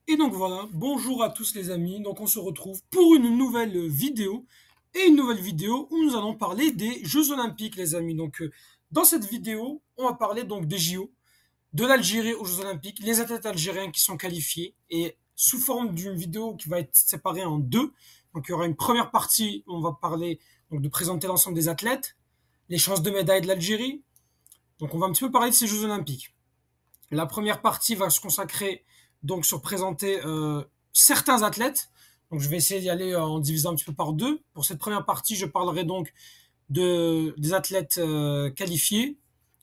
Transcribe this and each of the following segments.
Et donc voilà, bonjour à tous les amis, donc on se retrouve pour une nouvelle vidéo, et une nouvelle vidéo où nous allons parler des Jeux Olympiques les amis. Dans cette vidéo, on va parler donc des JO, de l'Algérie aux Jeux Olympiques, les athlètes algériens qui sont qualifiés, et sous forme d'une vidéo qui va être séparée en deux. Donc il y aura une première partie où on va parler donc, de présenter l'ensemble des athlètes, les chances de médaille de l'Algérie, donc on va un petit peu parler de ces Jeux Olympiques. La première partie va se consacrer donc sur présenter certains athlètes. Donc je vais essayer d'y aller en divisant un petit peu par deux. Pour cette première partie, je parlerai donc des athlètes qualifiés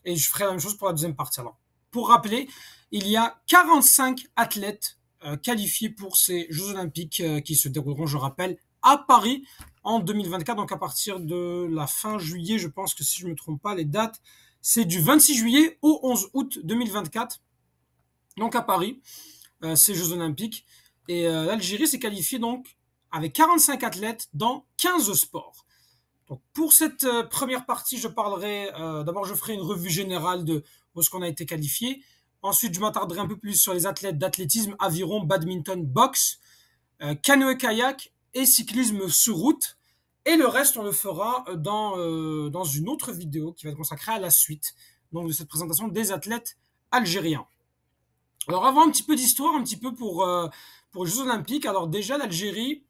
et je ferai la même chose pour la deuxième partie. Alors, pour rappeler, il y a 45 athlètes qualifiés pour ces Jeux Olympiques qui se dérouleront, je rappelle, à Paris en 2024. Donc à partir de la fin juillet, je pense que si je ne me trompe pas, les dates, c'est du 26 juillet au 11 août 2024 donc à Paris, ces Jeux Olympiques. Et l'Algérie s'est qualifiée donc avec 45 athlètes dans 15 sports. Donc pour cette première partie, je parlerai, d'abord je ferai une revue générale de ce qu'on a été qualifié. Ensuite, je m'attarderai un peu plus sur les athlètes d'athlétisme, aviron, badminton, boxe, canoë-kayak et cyclisme sur route. Et le reste, on le fera dans une autre vidéo qui va être consacrée à la suite donc de cette présentation des athlètes algériens. Alors avant un petit peu d'histoire, un petit peu pour les Jeux Olympiques. Alors déjà l'Algérie,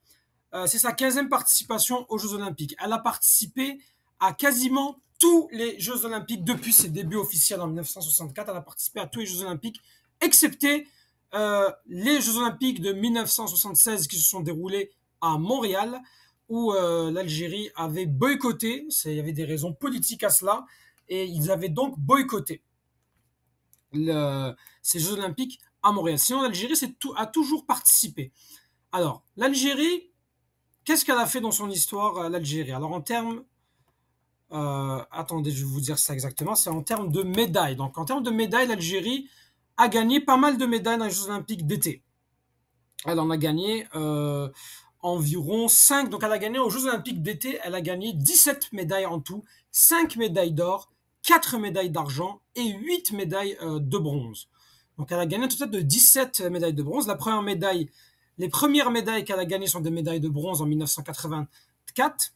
c'est sa 15e participation aux Jeux Olympiques. Elle a participé à quasiment tous les Jeux Olympiques depuis ses débuts officiels en 1964. Elle a participé à tous les Jeux Olympiques, excepté les Jeux Olympiques de 1976 qui se sont déroulés à Montréal, où l'Algérie avait boycotté. Il y avait des raisons politiques à cela, et ils avaient donc boycotté ces Jeux Olympiques à Montréal. Sinon, l'Algérie a toujours participé. Alors, l'Algérie, qu'est-ce qu'elle a fait dans son histoire, l'Algérie? Alors, en termes, attendez, je vais vous dire ça exactement, c'est en termes de médailles. Donc, en termes de médailles, l'Algérie a gagné pas mal de médailles dans les Jeux Olympiques d'été. Elle en a gagné environ 5. Donc, elle a gagné aux Jeux Olympiques d'été, elle a gagné 17 médailles en tout, 5 médailles d'or, 4 médailles d'argent et 8 médailles de bronze. Donc, elle a gagné un total de 17 médailles de bronze. Les premières médailles qu'elle a gagnées sont des médailles de bronze en 1984,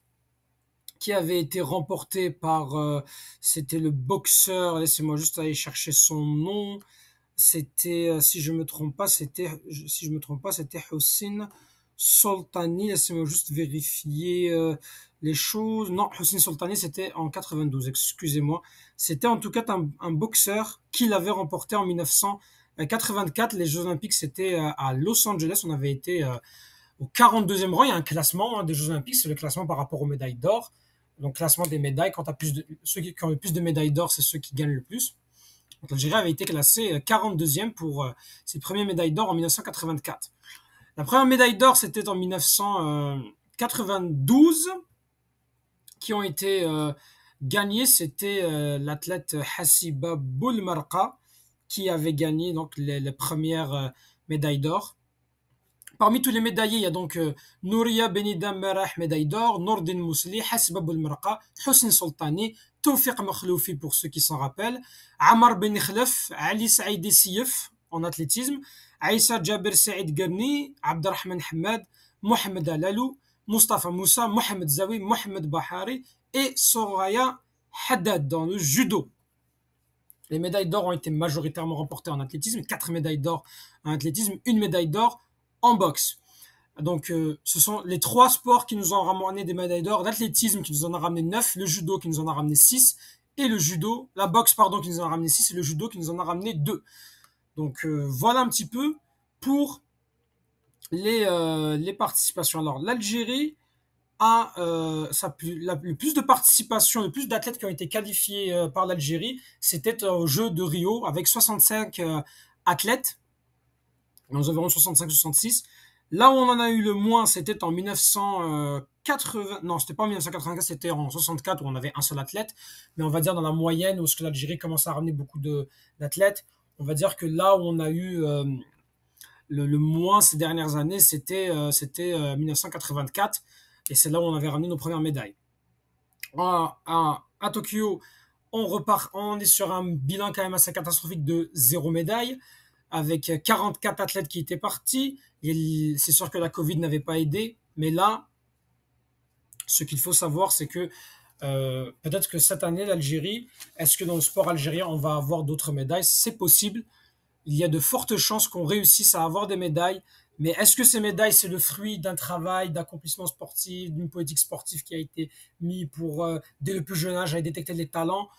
qui avaient été remportées par, c'était le boxeur, laissez-moi juste aller chercher son nom, c'était, si je me trompe pas, c'était Hossein Soltani. Laissez-moi juste vérifier les choses. Non, Hossein Soltani, c'était en 92, excusez-moi. C'était en tout cas un boxeur qui l'avait remporté en 1984. Les Jeux Olympiques, c'était à Los Angeles. On avait été au 42e rang. Il y a un classement des Jeux Olympiques, c'est le classement par rapport aux médailles d'or. Donc, classement des médailles, ceux qui ont le plus de médailles d'or, c'est ceux qui gagnent le plus. Donc, l'Algérie avait été classée 42e pour ses premières médailles d'or en 1984. La première médaille d'or, c'était en 1992, qui ont été gagnées. C'était l'athlète Hassiba Boulmarqa qui avait gagné donc les premières médailles d'or. Parmi tous les médaillés, il y a donc Nouria Benidam Merah, médaille d'or, Nordin Mousli, Hassiba Boulmarqa, Hossein Soltani, Tawfiq Makhloufi pour ceux qui s'en rappellent, Ammar Ben Khlef, Ali Saïdi Siyef en athlétisme, Aïssa Jaber Saïd Garni, Abdelrahman Hamad, Mohamed Alalou, Mustafa Moussa, Mohamed Zawi, Mohamed Bahari et Soraya Haddad dans le judo. Les médailles d'or ont été majoritairement remportées en athlétisme, 4 médailles d'or en athlétisme, 1 médaille d'or en boxe. Donc, ce sont les 3 sports qui nous ont ramené des médailles d'or. L'athlétisme qui nous en a ramené 9, le judo qui nous en a ramené 6, et la boxe, pardon, qui nous en a ramené 6, et le judo qui nous en a ramené 2. Donc, voilà un petit peu pour les participations. Alors, l'Algérie a le plus de participations, le plus d'athlètes qui ont été qualifiés par l'Algérie, c'était aux Jeux de Rio avec 65 athlètes, nous environ 65-66. Là où on en a eu le moins, c'était en 1980, non, c'était pas en 1984, c'était en 64 où on avait un seul athlète, mais on va dire dans la moyenne où l'Algérie commence à ramener beaucoup d'athlètes, on va dire que là où on a eu le moins ces dernières années, c'était 1984, et c'est là où on avait ramené nos premières médailles. À Tokyo, on est sur un bilan quand même assez catastrophique de 0 médaille. avec 44 athlètes qui étaient partis. C'est sûr que la Covid n'avait pas aidé, mais là, ce qu'il faut savoir, c'est que peut-être que cette année, l'Algérie, est-ce que dans le sport algérien, on va avoir d'autres médailles? C'est possible. Il y a de fortes chances qu'on réussisse à avoir des médailles. Mais est-ce que ces médailles, c'est le fruit d'un travail, d'accomplissement sportif, d'une politique sportive qui a été mise pour, dès le plus jeune âge, à détecter les talents?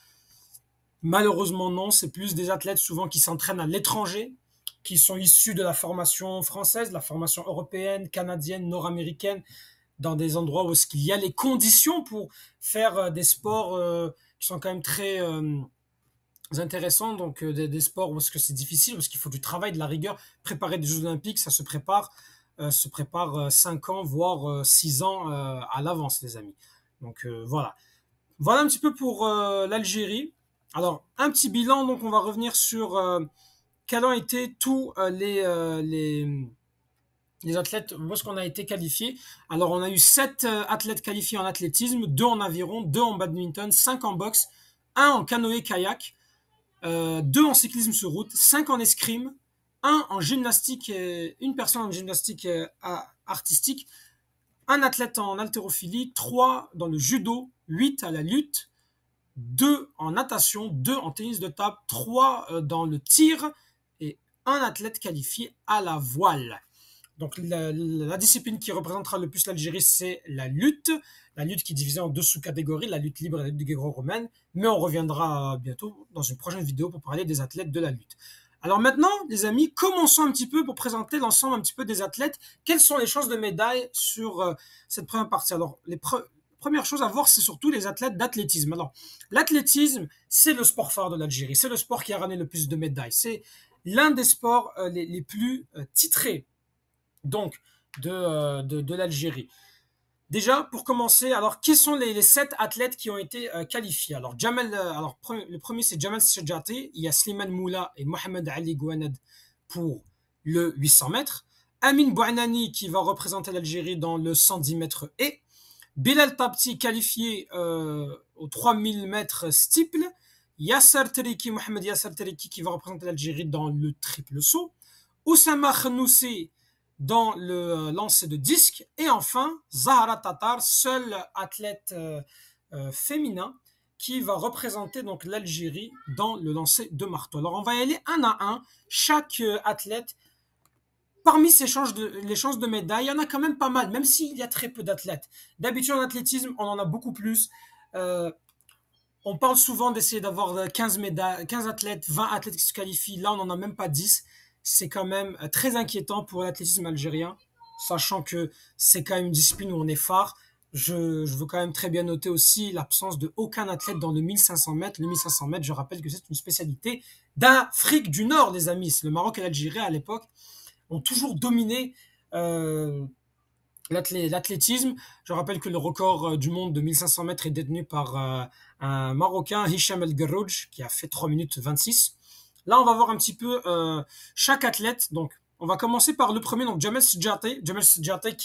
Malheureusement, non. C'est plus des athlètes souvent qui s'entraînent à l'étranger, qui sont issus de la formation française, de la formation européenne, canadienne, nord-américaine, dans des endroits où il y a les conditions pour faire des sports qui sont quand même très intéressants. Donc des sports où est-ce que c'est difficile, parce qu'il faut du travail, de la rigueur. Préparer des Jeux Olympiques, ça se prépare 5 ans, voire 6 ans à l'avance, les amis. Donc voilà. Voilà un petit peu pour l'Algérie. Alors, un petit bilan, donc on va revenir sur quels ont été tous les athlètes, où est-ce qu'on a été qualifiés. Alors, on a eu 7 athlètes qualifiés en athlétisme, 2 en aviron, 2 en badminton, 5 en boxe, 1 en canoë-kayak, 2 en cyclisme sur route, 5 en escrime, 1 en gymnastique, une personne en gymnastique artistique, un athlète en haltérophilie, 3 dans le judo, 8 à la lutte, 2 en natation, 2 en tennis de table, 3 dans le tir et un athlète qualifié à la voile. Donc la discipline qui représentera le plus l'Algérie, c'est la lutte qui est divisée en 2 sous-catégories, la lutte libre et la lutte gréco-romaine, mais on reviendra bientôt dans une prochaine vidéo pour parler des athlètes de la lutte. Alors maintenant, les amis, commençons un petit peu pour présenter l'ensemble un petit peu des athlètes. Quelles sont les chances de médaille sur cette première partie? Alors, première chose à voir, c'est surtout les athlètes d'athlétisme. Alors, l'athlétisme, c'est le sport phare de l'Algérie. C'est le sport qui a ramené le plus de médailles. C'est l'un des sports les plus titrés donc de l'Algérie. Déjà, pour commencer, alors qui sont les 7 athlètes qui ont été qualifiés? Alors, le premier c'est Jamal Sedjati, il y a Slimane Moula et Mohamed Ali Gouaned pour le 800 mètres, Amin Bouanani qui va représenter l'Algérie dans le 110 mètres et Bilal Tabti qualifié aux 3000 mètres steeple, Mohamed Yasser Teriki qui va représenter l'Algérie dans le triple saut, Oussama Khanoussi dans le lancer de disque, et enfin Zahra Tatar, seul athlète féminin qui va représenter donc l'Algérie dans le lancer de marteau. Alors on va y aller un à un, chaque athlète. Parmi les chances de médailles, il y en a quand même pas mal, même s'il y a très peu d'athlètes. D'habitude en athlétisme, on en a beaucoup plus. On parle souvent d'essayer d'avoir 15 médailles, 15 athlètes, 20 athlètes qui se qualifient. Là, on n'en a même pas 10. C'est quand même très inquiétant pour l'athlétisme algérien, sachant que c'est quand même une discipline où on est phare. Je veux quand même très bien noter aussi l'absence de aucun athlète dans le 1500 mètres. Le 1500 mètres, je rappelle que c'est une spécialité d'Afrique du Nord, les amis. Le Maroc et l'Algérie, à l'époque, ont toujours dominé l'athlétisme. Je rappelle que le record du monde de 1500 mètres est détenu par un Marocain, Hicham El Garrouj, qui a fait 3 minutes 26. Là, on va voir un petit peu chaque athlète. Donc, on va commencer par le premier, donc Jamal Sedjati. Jamal Sedjati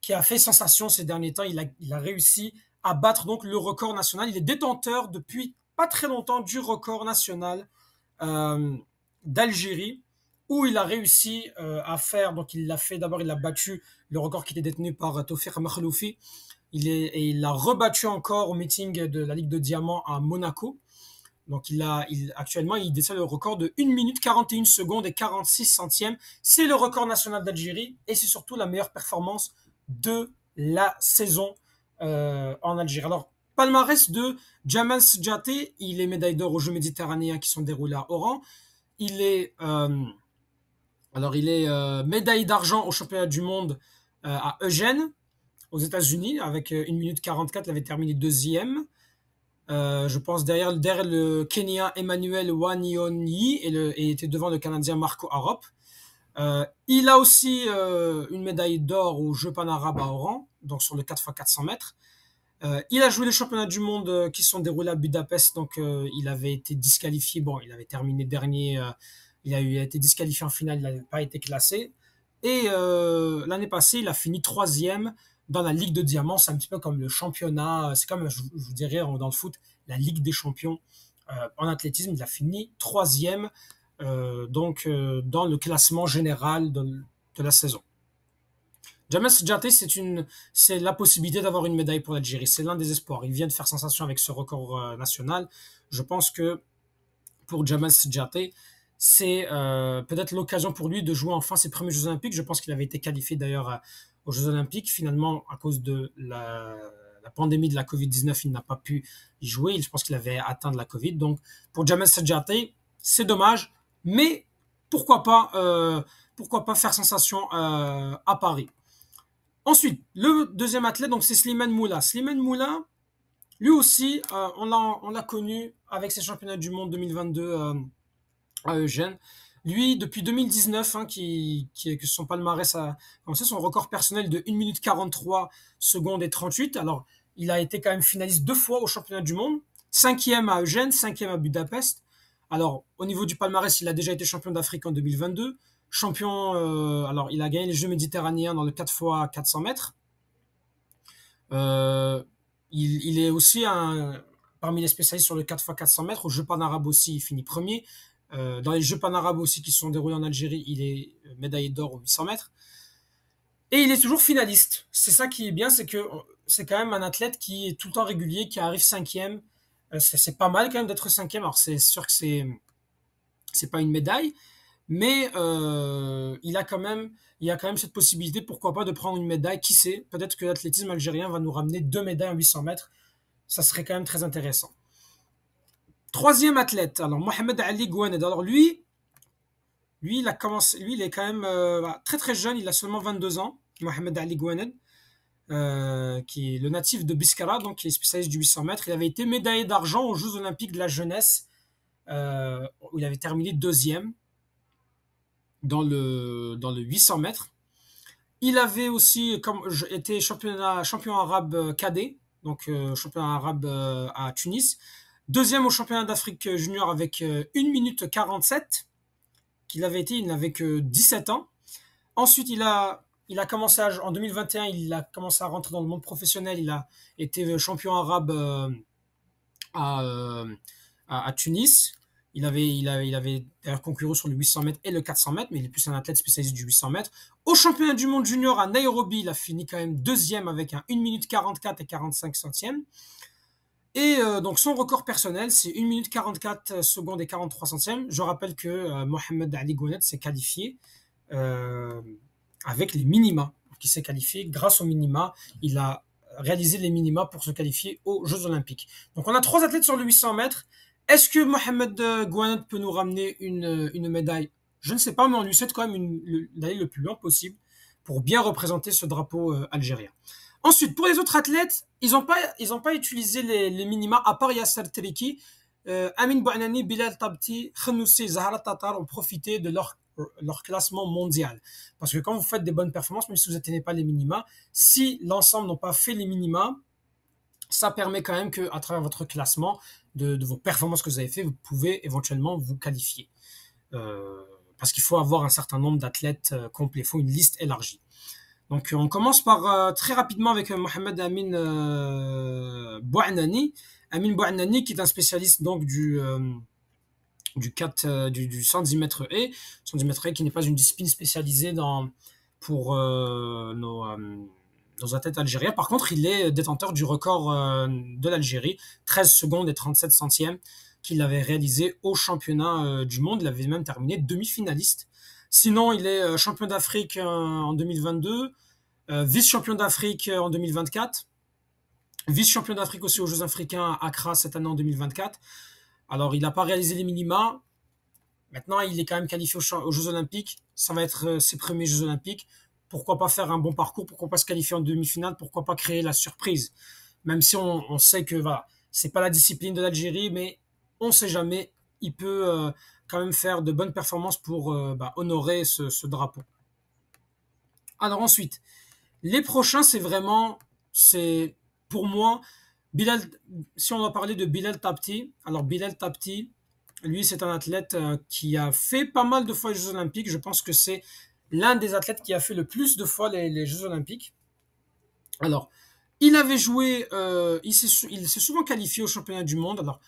qui a fait sensation ces derniers temps. Il a réussi à battre donc le record national. Il est détenteur depuis pas très longtemps du record national d'Algérie, où il a réussi à faire. Donc, il l'a fait d'abord, il a battu le record qui était détenu par Tawfiq Makhloufi. Et il l'a rebattu encore au meeting de la Ligue de Diamant à Monaco. Donc actuellement, il détient le record de 1 minute 41 secondes et 46 centièmes. C'est le record national d'Algérie et c'est surtout la meilleure performance de la saison en Algérie. Alors, palmarès de Jamal Sedjati, il est médaille d'or aux Jeux méditerranéens qui sont déroulés à Oran. Il est médaille d'argent au championnat du monde à Eugène, aux États-Unis, avec 1 minute 44, il avait terminé deuxième. Je pense derrière le Kenyan Emmanuel Wanyonyi et était devant le Canadien Marco Arop. Il a aussi une médaille d'or aux Jeux Pan-Arabes à Oran, donc sur le 4x400 mètres. Il a joué les championnats du monde qui sont déroulés à Budapest, donc il avait été disqualifié. Bon, il avait terminé dernier, il a été disqualifié en finale, il n'avait pas été classé. Et l'année passée, il a fini 3e dans la Ligue de Diamant. C'est un petit peu comme le championnat, c'est comme, je vous dirais, dans le foot, la Ligue des champions en athlétisme. Il a fini 3e dans le classement général de la saison. Jamal Sedjati, c'est la possibilité d'avoir une médaille pour l'Algérie. C'est l'un des espoirs. Il vient de faire sensation avec ce record national. Je pense que pour Jamal Sedjati, c'est peut-être l'occasion pour lui de jouer enfin ses premiers Jeux Olympiques. Je pense qu'il avait été qualifié d'ailleurs aux Jeux Olympiques. Finalement, à cause de la pandémie de la Covid-19, il n'a pas pu y jouer. Je pense qu'il avait atteint de la Covid. Donc, pour Jamal Sedjati, c'est dommage. Mais pourquoi pas faire sensation à Paris. Ensuite, le deuxième athlète, donc c'est Slimane Moula. Slimane Moula, lui aussi, on l'a connu avec ses championnats du monde 2022 à Eugène. Lui, depuis 2019, que son palmarès a commencé, son record personnel de 1 minute 43 secondes et 38. Alors, il a été quand même finaliste 2 fois au championnat du monde. 5e à Eugène, 5e à Budapest. Alors, au niveau du palmarès, il a déjà été champion d'Afrique en 2022. Champion, alors il a gagné les Jeux méditerranéens dans le 4x400 mètres. Il est aussi parmi les spécialistes sur le 4x400 mètres. Aux Jeux panarabes aussi, il finit premier. Dans les Jeux panarabes aussi qui se sont déroulés en Algérie, il est médaillé d'or aux 800 mètres. Et il est toujours finaliste. C'est ça qui est bien, c'est que c'est quand même un athlète qui est tout le temps régulier, qui arrive 5e. C'est pas mal quand même d'être 5e. Alors c'est sûr que c'est pas une médaille, mais il y a quand même cette possibilité, pourquoi pas, de prendre une médaille. Qui sait, peut-être que l'athlétisme algérien va nous ramener 2 médailles en 800 mètres. Ça serait quand même très intéressant. Troisième athlète, alors Mohamed Ali Gouaned. Alors il a commencé, lui, il est quand même très très jeune, il a seulement 22 ans, Mohamed Ali Gouaned, qui est le natif de Biskra, donc qui est spécialiste du 800 mètres. Il avait été médaillé d'argent aux Jeux Olympiques de la jeunesse, où il avait terminé deuxième dans le 800 mètres. Il avait aussi été champion arabe cadet, donc champion arabe à Tunis. Deuxième au championnat d'Afrique junior avec 1 minute 47 qu'il avait été, il n'avait que 17 ans. Ensuite, il a commencé en 2021, il a commencé à rentrer dans le monde professionnel. Il a été champion arabe à, à Tunis. Il avait d'ailleurs concouru sur le 800 mètres et le 400 mètres, mais il est plus un athlète spécialiste du 800 mètres. Au championnat du monde junior à Nairobi, il a fini quand même deuxième avec un 1 minute 44 et 45 centièmes. Et donc son record personnel, c'est 1 minute 44 secondes et 43 centièmes. Je rappelle que Mohamed Ali Gouaned s'est qualifié avec les minima. Donc, il s'est qualifié grâce aux minima. Il a réalisé les minima pour se qualifier aux Jeux Olympiques. Donc on a 3 athlètes sur le 800 mètres. Est-ce que Mohamed Gouaned peut nous ramener une médaille? Je ne sais pas, mais on lui souhaite quand même d'aller le plus loin possible pour bien représenter ce drapeau algérien. Ensuite, pour les autres athlètes, ils n'ont pas utilisé les minima, à part Yasser Triki. Amin Bouanani, Bilal Tabti, Khanoussi, Zahra Tatar ont profité de leur classement mondial. Parce que quand vous faites des bonnes performances, même si vous n'atteignez pas les minima, si l'ensemble n'ont pas fait les minima, ça permet quand même qu'à travers votre classement de vos performances que vous avez fait, vous pouvez éventuellement vous qualifier. Parce qu'il faut avoir un certain nombre d'athlètes complets, il faut une liste élargie. Donc on commence par très rapidement avec Mohamed Amin Bouanani. Amin Bouanani qui est un spécialiste donc du 110 mètres haies. 110 mètres haies qui n'est pas une discipline spécialisée pour nos athlètes algériens. Par contre, il est détenteur du record de l'Algérie, 13 secondes et 37 centièmes, qu'il avait réalisé au championnat du monde. Il avait même terminé demi-finaliste. Sinon, il est champion d'Afrique en 2022, vice-champion d'Afrique en 2024, vice-champion d'Afrique aussi aux Jeux africains à Accra cette année en 2024. Alors, il n'a pas réalisé les minima. Maintenant, il est quand même qualifié aux Jeux Olympiques. Ça va être ses premiers Jeux Olympiques. Pourquoi pas faire un bon parcours? Pourquoi pas se qualifier en demi-finale? Pourquoi pas créer la surprise? Même si on sait que voilà, c'est pas la discipline de l'Algérie, mais on sait jamais. Il peut quand même faire de bonnes performances pour honorer ce drapeau. Alors ensuite, les prochains, c'est pour moi, Bilal, si on va parler de Bilal Tabti, alors Bilal Tabti, lui, c'est un athlète qui a fait pas mal de fois les Jeux Olympiques. Je pense que c'est l'un des athlètes qui a fait le plus de fois les Jeux Olympiques. Alors, il avait joué, il s'est souvent qualifié au championnat du monde. Alors,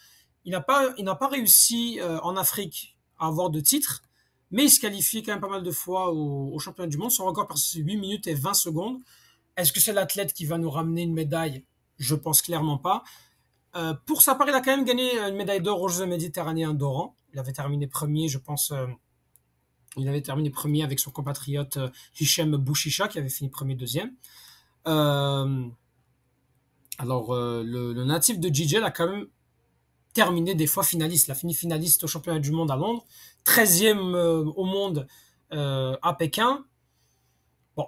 il n'a pas réussi en Afrique à avoir de titre, mais il se qualifie quand même pas mal de fois au championnat du monde. Son record, c'est 8 minutes et 20 secondes. Est-ce que c'est l'athlète qui va nous ramener une médaille? Je pense clairement pas. Pour sa part, il a quand même gagné une médaille d'or aux Jeux méditerranéens d'Oran. Il avait terminé premier, je pense. Il avait terminé premier avec son compatriote Hichem Bouchicha, qui avait fini premier, deuxième. Euh, le natif de Gigel a quand même terminé des fois finaliste. Il a fini finaliste au championnat du monde à Londres, 13e au monde à Pékin. Bon,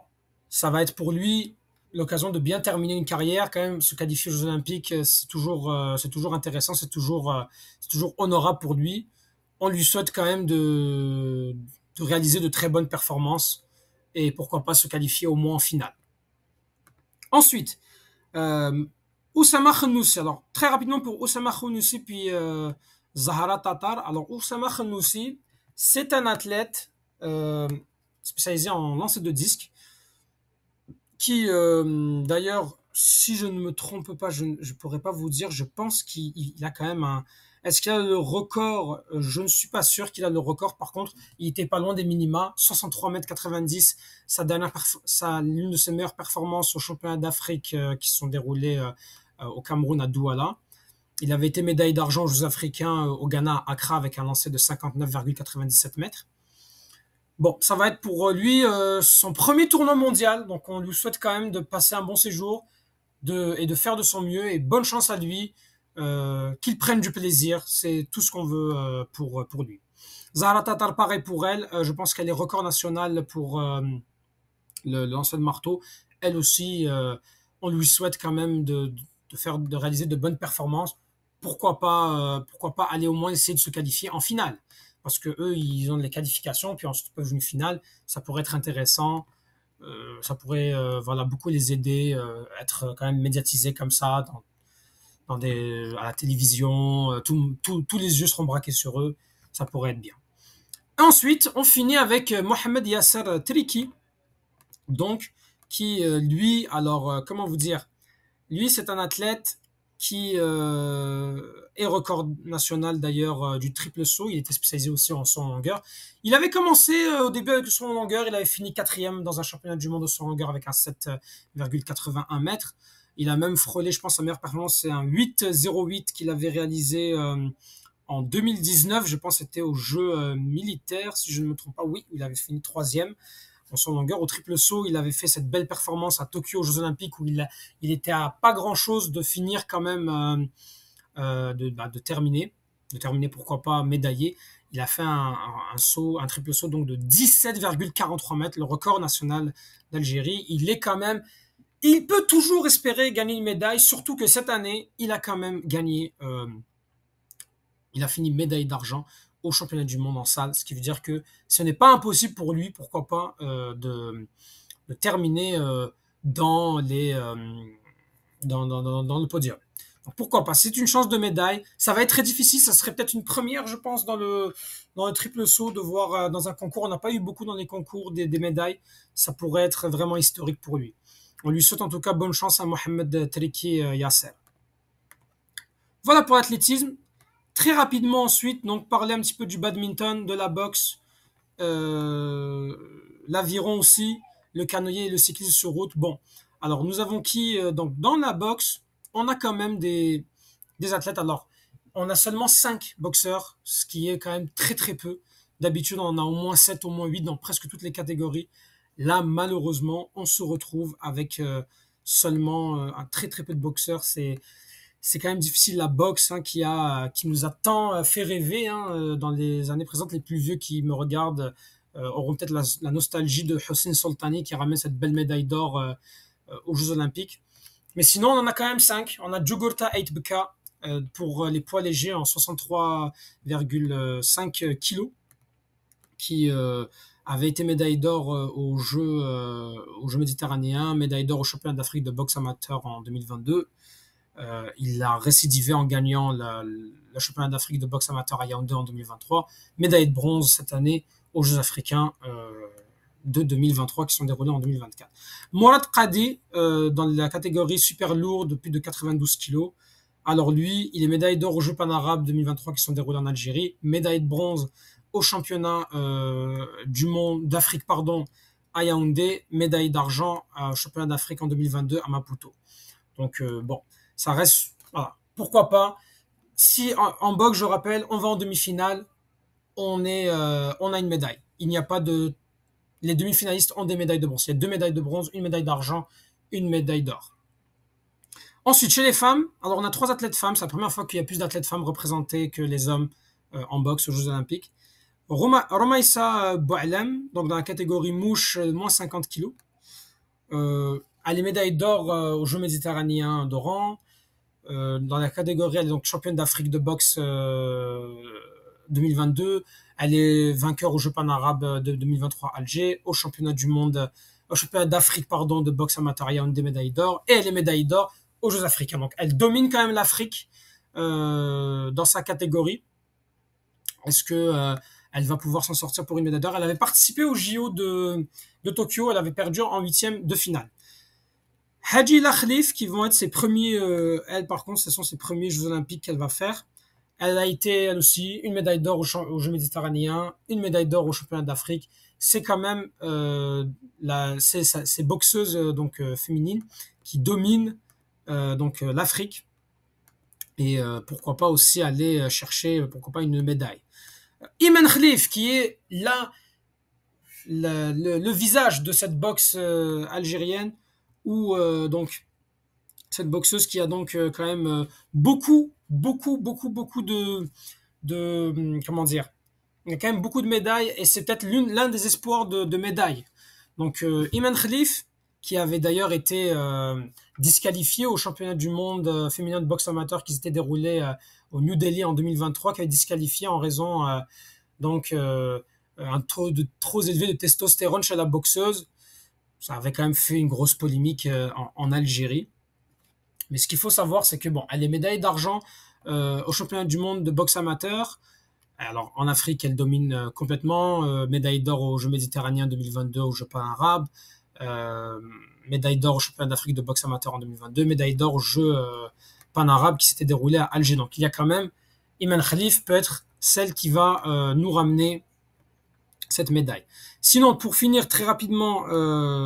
ça va être pour lui l'occasion de bien terminer une carrière, quand même se qualifier aux Jeux Olympiques, c'est toujours intéressant, c'est toujours honorable pour lui. On lui souhaite quand même de réaliser de très bonnes performances et pourquoi pas se qualifier au moins en finale. Ensuite, euh, Oussama Khanoussi. Alors, très rapidement pour Oussama Khanoussi, puis Zahara Tatar. Alors, Oussama Khanoussi, c'est un athlète spécialisé en lancer de disque qui, d'ailleurs, si je ne me trompe pas, je ne pourrais pas vous dire, je pense qu'il a quand même un... Est-ce qu'il a le record? Je ne suis pas sûr qu'il a le record. Par contre, il était pas loin des minima. 63 mètres 90, l'une de ses meilleures performances aux championnats d'Afrique qui se sont déroulés au Cameroun à Douala. Il avait été médaille d'argent aux Jeux africains au Ghana à Accra avec un lancer de 59,97 mètres. Bon, ça va être pour lui son premier tournoi mondial, donc on lui souhaite quand même de passer un bon séjour et de faire de son mieux, et bonne chance à lui, qu'il prenne du plaisir, c'est tout ce qu'on veut pour lui. Zahra Tatar, pareil pour elle, je pense qu'elle est record national pour le lancer de marteau. Elle aussi, on lui souhaite quand même de réaliser de bonnes performances. Pourquoi pas aller au moins essayer de se qualifier en finale? Parce que eux, ils ont les qualifications, puis ensuite ils peuvent jouer une finale. Ça pourrait être intéressant. Ça pourrait voilà, beaucoup les aider, être quand même médiatisés comme ça, à la télévision. Tous les yeux seront braqués sur eux. Ça pourrait être bien. Ensuite, on finit avec Mohamed Yasser Triki, donc, qui, lui, alors, comment vous dire, lui, c'est un athlète qui est record national d'ailleurs du triple saut. Il était spécialisé aussi en saut en longueur. Il avait commencé au début avec le saut en longueur. Il avait fini quatrième dans un championnat du monde au saut en longueur avec un 7,81 mètres. Il a même frôlé, je pense, sa meilleure performance, c'est un 8,08 qu'il avait réalisé en 2019. Je pense que c'était aux Jeux militaires, si je ne me trompe pas. Oui, il avait fini troisième en son longueur. Au triple saut, il avait fait cette belle performance à Tokyo aux Jeux Olympiques où il était à pas grand chose de finir quand même, de terminer. De terminer, pourquoi pas, médaillé. Il a fait un triple saut donc de 17,43 mètres, le record national d'Algérie. Il peut toujours espérer gagner une médaille, surtout que cette année, il a quand même gagné, il a fini médaille d'argent au championnat du monde en salle, ce qui veut dire que ce n'est pas impossible pour lui, pourquoi pas, de terminer dans le podium. Donc pourquoi pas, c'est une chance de médaille, ça va être très difficile, ça serait peut-être une première, je pense, dans le triple saut, de voir dans un concours, on n'a pas eu beaucoup dans les concours des médailles, ça pourrait être vraiment historique pour lui. On lui souhaite en tout cas bonne chance à Mohamed Triki Yasser. Voilà pour l'athlétisme. Très rapidement ensuite, donc parler un petit peu du badminton, de la boxe, l'aviron aussi, le canoë et le cyclisme sur route. Bon, alors nous avons qui donc dans la boxe, on a quand même des athlètes. Alors, on a seulement 5 boxeurs, ce qui est quand même très très peu. D'habitude, on en a au moins 7, au moins 8 dans presque toutes les catégories. Là, malheureusement, on se retrouve avec seulement un très très peu de boxeurs. C'est quand même difficile la boxe qui nous a tant fait rêver dans les années présentes. Les plus vieux qui me regardent auront peut-être la nostalgie de Hossein Soltani qui ramène cette belle médaille d'or aux Jeux Olympiques. Mais sinon, on en a quand même 5. On a Jugurta Eitbeka pour les poids légers en 63,5 kilos qui avait été médaille d'or aux Jeux méditerranéens, médaille d'or au championnat d'Afrique de boxe amateur en 2022. Il a récidivé en gagnant le championnat d'Afrique de boxe amateur à Yaoundé en 2023, médaille de bronze cette année aux Jeux africains de 2023 qui sont déroulés en 2024. Mourad Qadi, dans la catégorie super lourde de plus de 92 kilos. Alors lui, il est médaille d'or aux Jeux panarabes 2023 qui sont déroulés en Algérie, médaille de bronze au championnat du monde d'Afrique, pardon, à Yaoundé, médaille d'argent au championnat d'Afrique en 2022 à Maputo. Donc bon, ça reste, voilà, pourquoi pas. Si en boxe, je rappelle, on va en demi-finale, on a une médaille. Il n'y a pas de, les demi-finalistes ont des médailles de bronze. Il y a 2 médailles de bronze, une médaille d'argent, une médaille d'or. Ensuite, chez les femmes, alors on a 3 athlètes femmes. C'est la première fois qu'il y a plus d'athlètes femmes représentés que les hommes en boxe aux Jeux Olympiques. Romaïssa Boualem, donc dans la catégorie mouche, moins 50 kilos. Elle est médaille d'or aux Jeux méditerranéens d'Oran. Dans la catégorie, elle est donc championne d'Afrique de boxe 2022. Elle est vainqueur aux Jeux panarabes de 2023 à Alger, au championnat du monde, au championnat d'Afrique, pardon, de boxe amateur, il y a une des médailles d'or, et elle est médaille d'or aux Jeux africains. Donc, elle domine quand même l'Afrique dans sa catégorie. Est-ce que elle va pouvoir s'en sortir pour une médaille d'or? Elle avait participé aux JO de Tokyo, elle avait perdu en huitième de finale. Hadji Lachlif, qui vont être ses premiers, elle par contre, ce sont ses premiers Jeux Olympiques qu'elle va faire. Elle a été, elle aussi, une médaille d'or aux Jeux méditerranéens, une médaille d'or au championnat d'Afrique. C'est quand même ces boxeuses donc féminines qui dominent donc l'Afrique et pourquoi pas aussi aller chercher pourquoi pas une médaille. Iman Khalif, qui est là le visage de cette boxe algérienne, où donc cette boxeuse qui a donc quand même beaucoup de comment dire, il y a quand même beaucoup de médailles et c'est peut-être l'un des espoirs de médailles. Donc Iman Khalif, qui avait d'ailleurs été disqualifié au championnat du monde féminin de boxe amateur qui s'était déroulé au New Delhi en 2023, qui avait disqualifié en raison donc un taux trop élevé de testostérone chez la boxeuse. Ça avait quand même fait une grosse polémique en Algérie. Mais ce qu'il faut savoir, c'est que bon, elle est médaille d'argent au championnat du monde de boxe amateur. Alors en Afrique, elle domine complètement. Médaille d'or aux Jeux méditerranéens 2022 aux Jeux panarabes. Médaille d'or au championnat d'Afrique de boxe amateur en 2022. Médaille d'or aux Jeux panarabes qui s'étaient déroulés à Alger. Donc il y a quand même, Iman Khalif peut être celle qui va nous ramener cette médaille. Sinon, pour finir très rapidement,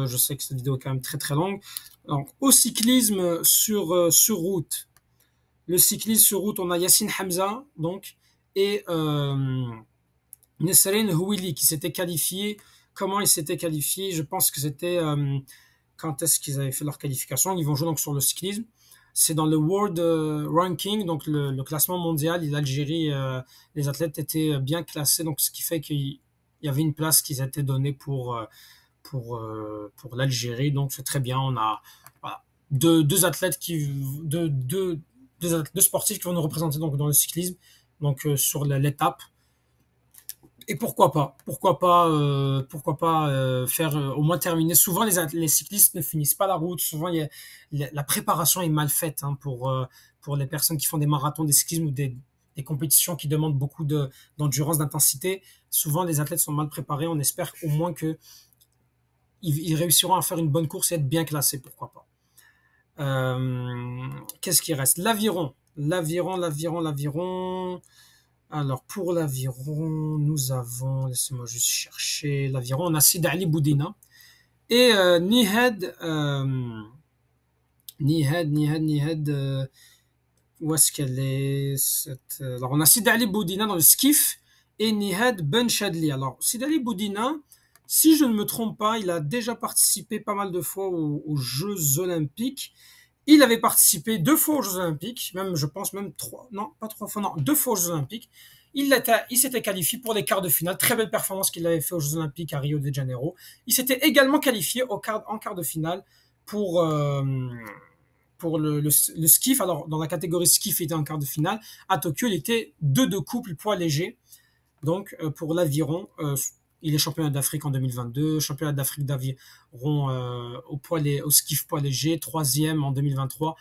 je sais que cette vidéo est quand même très longue. Donc, au cyclisme sur route, le cyclisme sur route, on a Yassine Hamza donc et Nesrine Houili qui s'était qualifié. Comment ils s'étaient qualifiés? Je pense que c'était quand est-ce qu'ils avaient fait leur qualification. Ils vont jouer donc sur le cyclisme. C'est dans le World Ranking, donc le classement mondial. L'Algérie, les athlètes étaient bien classés, donc ce qui fait qu'il y avait une place qui s'était donnée pour l'Algérie. Donc c'est très bien. On a voilà, deux athlètes deux sportifs qui vont nous représenter donc dans le cyclisme, donc sur l'étape. Et pourquoi pas faire au moins terminer. Souvent les cyclistes ne finissent pas la route. Souvent la préparation est mal faite pour les personnes qui font des marathons, des cyclismes ou des compétitions qui demandent beaucoup d'endurance, d'intensité. Souvent les athlètes sont mal préparés. On espère au moins que ils réussiront à faire une bonne course et être bien classés, pourquoi pas. Qu'est-ce qui reste? L'aviron. Alors, pour l'aviron, nous avons, laissez-moi juste chercher l'aviron, on a Sid Ali Boudina et Nihed, où est-ce qu'elle est alors, on a Sid Ali Boudina dans le skiff et Nihed Ben Chadli. Alors, Sid Ali Boudina, si je ne me trompe pas, il a déjà participé pas mal de fois aux Jeux Olympiques. Il avait participé 2 fois aux Jeux Olympiques, même, je pense, même 3, non, pas 3 fois, non, 2 fois aux Jeux Olympiques. Il s'était qualifié pour les quarts de finale. Très belle performance qu'il avait fait aux Jeux Olympiques à Rio de Janeiro. Il s'était également qualifié en quart de finale pour le skiff. Alors, dans la catégorie skiff, il était en quart de finale. À Tokyo, il était 2 couple poids léger. Donc, pour l'aviron, il est championnat d'Afrique en 2022, championnat d'Afrique d'aviron au skiff poids léger, 3e en 2023.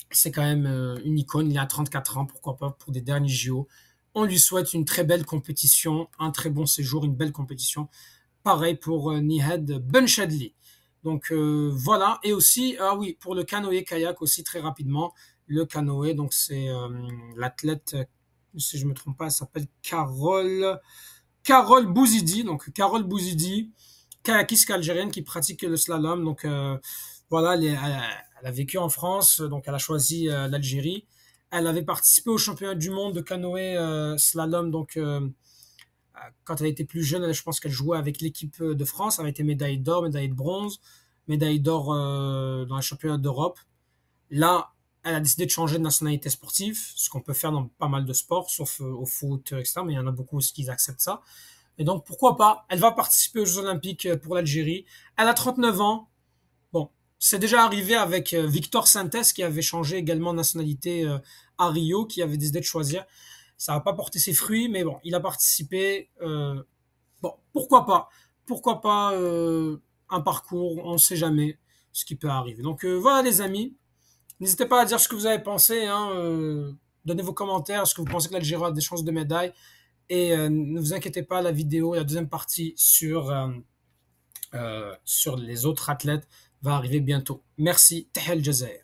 C'est quand même une icône. Il a 34 ans, pourquoi pas, pour des derniers JO. On lui souhaite une très belle compétition, un très bon séjour, une belle compétition. Pareil pour Nihed Ben Chadli. Donc voilà. Et aussi, ah oui, pour le canoë-kayak aussi très rapidement. Le canoë, donc c'est l'athlète si je me trompe pas, elle s'appelle Carole Bouzidi. Donc Carole Bouzidi, kayakiste algérienne qui pratique le slalom. Donc voilà, elle a vécu en France, donc elle a choisi l'Algérie. Elle avait participé au championnat du monde de canoë slalom. Donc quand elle était plus jeune, je pense qu'elle jouait avec l'équipe de France. Elle avait été médaille d'or, médaille de bronze, médaille d'or dans les championnats d'Europe. Là, elle a décidé de changer de nationalité sportive, ce qu'on peut faire dans pas mal de sports, sauf au foot, etc. Mais il y en a beaucoup aussi qui acceptent ça. Et donc, pourquoi pas? Elle va participer aux Jeux Olympiques pour l'Algérie. Elle a 39 ans. Bon, c'est déjà arrivé avec Victor Sintès, qui avait changé également de nationalité à Rio, qui avait décidé de choisir. Ça n'a pas porté ses fruits, mais bon, il a participé. Bon, pourquoi pas? Pourquoi pas un parcours? On ne sait jamais ce qui peut arriver. Donc voilà les amis. N'hésitez pas à dire ce que vous avez pensé. Hein, donnez vos commentaires. Est-ce que vous pensez que l'Algérie a des chances de médaille? Et ne vous inquiétez pas, la vidéo, la deuxième partie sur les autres athlètes va arriver bientôt. Merci. Tahel Jazair.